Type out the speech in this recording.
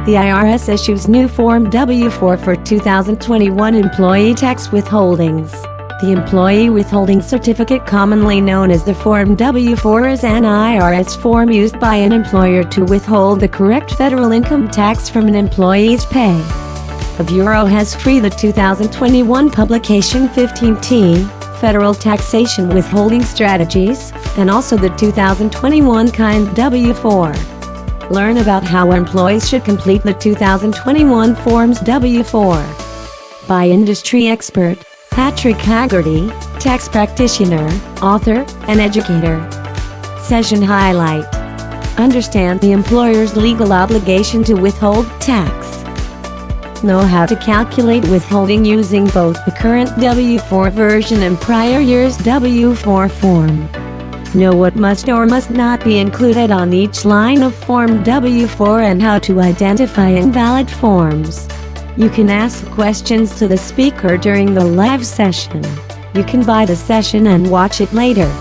The IRS issues new Form W-4 for 2021 employee tax withholdings. The Employee Withholding Certificate, commonly known as the Form W-4, is an IRS form used by an employer to withhold the correct federal income tax from an employee's pay. The Bureau has free the 2021 publication 15T, Federal Taxation Withholding Strategies, and also the 2021 kind W-4. Learn about how employees should complete the 2021 Forms W-4 by industry expert Patrick Haggerty, tax practitioner, author, and educator. Session highlight: understand the employer's legal obligation to withhold tax. Know how to calculate withholding using both the current W-4 version and prior year's W-4 form. Know what must or must not be included on each line of Form W-4 and how to identify invalid forms. You can ask questions to the speaker during the live session. You can buy the session and watch it later.